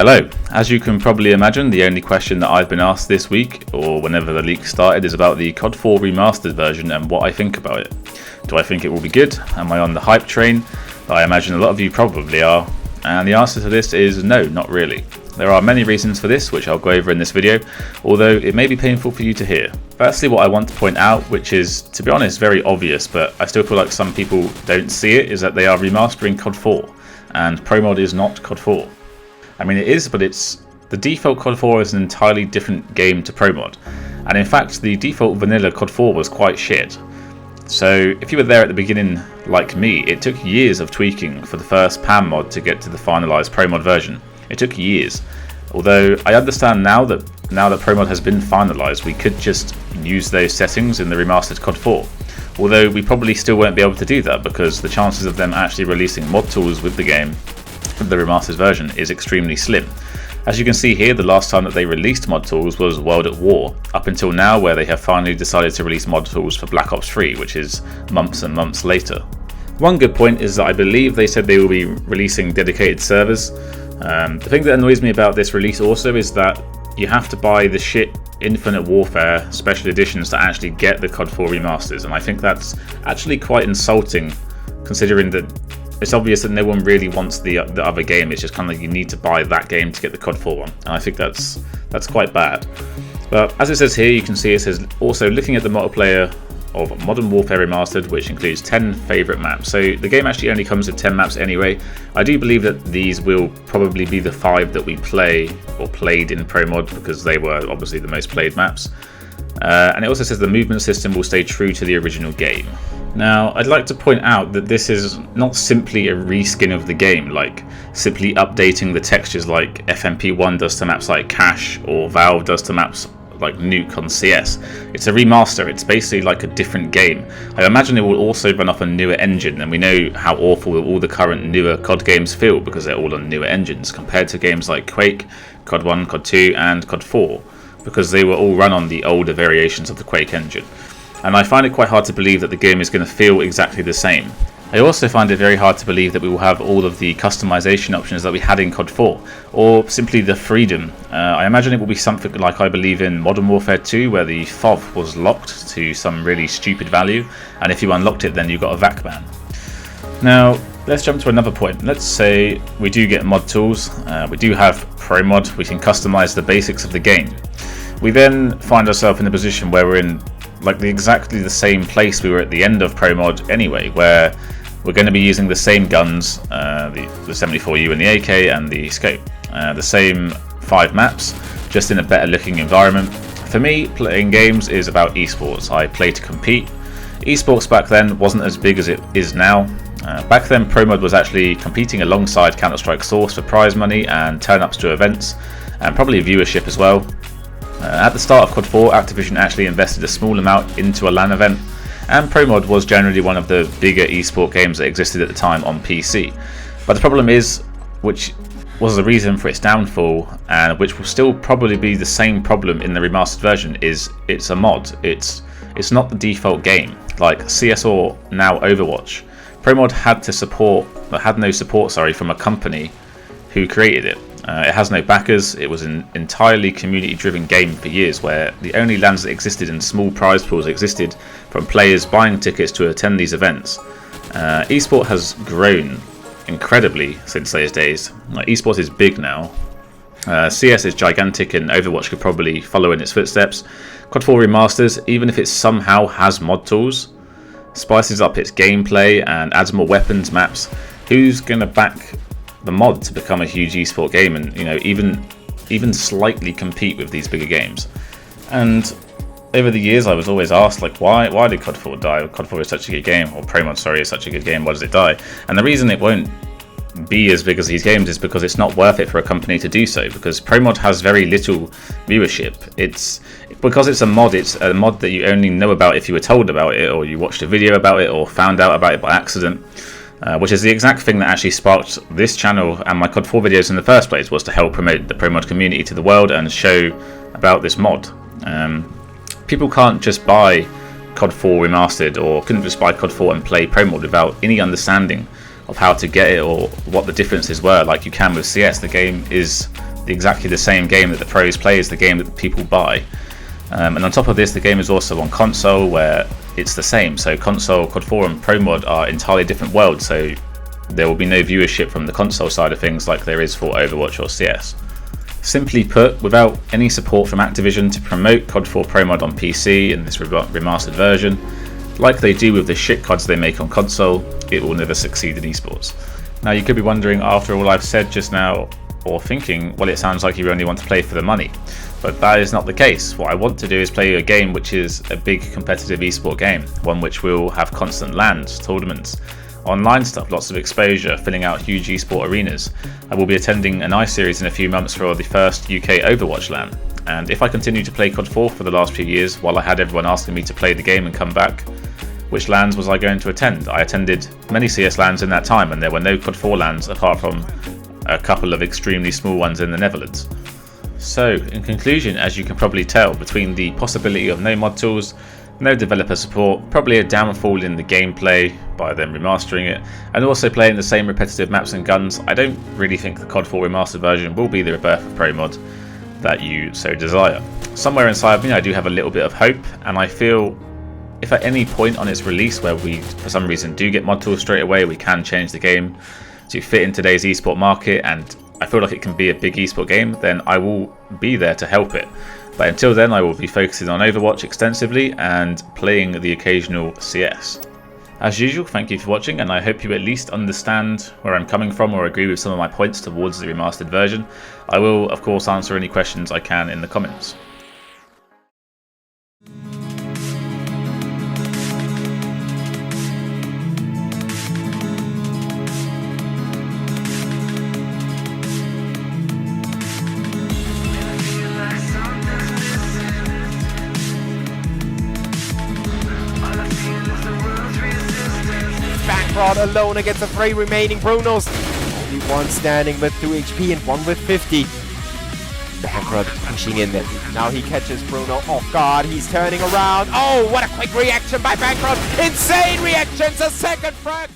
Hello. As you can probably imagine, the only question that I've been asked this week, or whenever the leak started, is about the CoD4 Remastered version and what I think about it. Do I think it will be good? Am I on the hype train? I imagine a lot of you probably are. And the answer to this is no, not really. There are many reasons for this, which I'll go over in this video, although it may be painful for you to hear. Firstly, what I want to point out, which is, to be honest, very obvious, but I still feel like some people don't see it, is that they are remastering CoD4, and Pro Mod is not CoD4. I mean, it is, but the default CoD4 is an entirely different game to Pro Mod, and in fact, the default vanilla CoD4 was quite shit. So if you were there at the beginning like me, it took years of tweaking for the first PAM mod to get to the finalised Pro Mod version. It took years. Although I understand now that Pro Mod has been finalised, we could just use those settings in the remastered CoD4. Although we probably still won't be able to do that because the chances of them actually releasing mod tools with the game, with the remastered version, is extremely slim. As you can see here, the last time that they released mod tools was World at War, up until now where they have finally decided to release mod tools for Black Ops 3, which is months and months later. One good point is that I believe they said they will be releasing dedicated servers. The thing that annoys me about this release also is that you have to buy the shit Infinite Warfare special editions to actually get the CoD4 remasters, and I think that's actually quite insulting considering that it's obvious that no one really wants the other game. It's just kind of like you need to buy that game to get the CoD4 one, and I think that's quite bad. But as it says here, you can see it says also looking at the multiplayer of Modern Warfare Remastered, which includes 10 favourite maps. So the game actually only comes with 10 maps anyway. I do believe that these will probably be the 5 that we play or played in Pro Mod because they were obviously the most played maps. And it also says the movement system will stay true to the original game. Now, I'd like to point out that this is not simply a reskin of the game, like simply updating the textures like FMP1 does to maps like Cache or Valve does to maps like Nuke on CS. It's a remaster, it's basically like a different game. I imagine it will also run off a newer engine, and we know how awful all the current newer COD games feel because they're all on newer engines compared to games like Quake, COD1, COD2 and COD4, because they were all run on the older variations of the Quake engine. And I find it quite hard to believe that the game is going to feel exactly the same. I also find it very hard to believe that we will have all of the customization options that we had in CoD4, or simply the freedom. I imagine it will be something like I believe in Modern Warfare 2, where the FOV was locked to some really stupid value, and if you unlocked it then you got a VAC ban. Now, let's jump to another point. Let's say we do get mod tools, we do have Pro Mod, we can customize the basics of the game. We then find ourselves in a position where we're in like exactly the same place we were at the end of Pro Mod anyway, where we're going to be using the same guns, the 74U and the AK and the scope, the same 5 maps, just in a better looking environment. For me, playing games is about esports. I play to compete. Esports back then wasn't as big as it is now. Back then Pro Mod was actually competing alongside Counter-Strike Source for prize money and turn-ups to events, and probably viewership as well. At the start of CoD4, Activision actually invested a small amount into a LAN event, and Pro Mod was generally one of the bigger esport games that existed at the time on PC. But the problem is, which was the reason for its downfall, and which will still probably be the same problem in the remastered version, is it's a mod. It's not the default game, like CS or now Overwatch. Pro Mod had no support from a company who created it. It has no backers. It was an entirely community-driven game for years, where the only LANs that existed and small prize pools existed from players buying tickets to attend these events. Esport has grown incredibly since those days. Like, esport is big now. CS is gigantic, and Overwatch could probably follow in its footsteps. CoD4 Remasters, even if it somehow has mod tools, spices up its gameplay and adds more weapons, maps, who's going to back the mod to become a huge esport game and even slightly compete with these bigger games? And over the years I was always asked, like, why did CoD4 die? CoD4 is such a good game, or Pro Mod, sorry, is such a good game, why does it die? And the reason it won't be as big as these games is because it's not worth it for a company to do so, because Pro Mod has very little viewership. Because it's a mod that you only know about if you were told about it, or you watched a video about it, or found out about it by accident. Which is the exact thing that actually sparked this channel and my CoD4 videos in the first place, was to help promote the Pro Mod community to the world and show about this mod. People can't just buy CoD4 Remastered, or couldn't just buy CoD4 and play Pro Mod without any understanding of how to get it or what the differences were, like you can with CS. The game is exactly the same game that the pros play is the game that the people buy. And on top of this, the game is also on console, where it's the same. So console, CoD4 and Pro Mod are entirely different worlds, so there will be no viewership from the console side of things like there is for Overwatch or CS. Simply put, without any support from Activision to promote CoD4 Pro Mod on PC in this remastered version, like they do with the shit CODs they make on console, it will never succeed in esports. Now you could be wondering, after all I've said just now, or thinking, well, it sounds like you only want to play for the money. But that is not the case. What I want to do is play a game which is a big competitive esport game, one which will have constant LANs, tournaments, online stuff, lots of exposure, filling out huge esport arenas. I will be attending an iSeries in a few months for the first UK Overwatch LAN, and if I continue to play CoD4 for the last few years, while I had everyone asking me to play the game and come back, which LANs was I going to attend? I attended many CS LANs in that time, and there were no CoD4 LANs apart from a couple of extremely small ones in the Netherlands. So, in conclusion, as you can probably tell, between the possibility of no mod tools, no developer support, probably a downfall in the gameplay by them remastering it, and also playing the same repetitive maps and guns, I don't really think the CoD4 Remastered version will be the rebirth of Pro Mod that you so desire. Somewhere inside of me I do have a little bit of hope, and I feel if at any point on its release where we for some reason do get mod tools straight away, we can change the game to fit in today's esport market, and I feel like it can be a big esport game, then I will be there to help it. But until then, I will be focusing on Overwatch extensively and playing the occasional CS. As usual, thank you for watching, and I hope you at least understand where I'm coming from or agree with some of my points towards the remastered version. I will, of course, answer any questions I can in the comments. Alone against the 3 remaining Brunos. Only one standing with 2 HP and one with 50. Bankrod pushing in there. Now he catches Bruno off guard. He's turning around. Oh, what a quick reaction by Bankrod. Insane reactions. A second frag.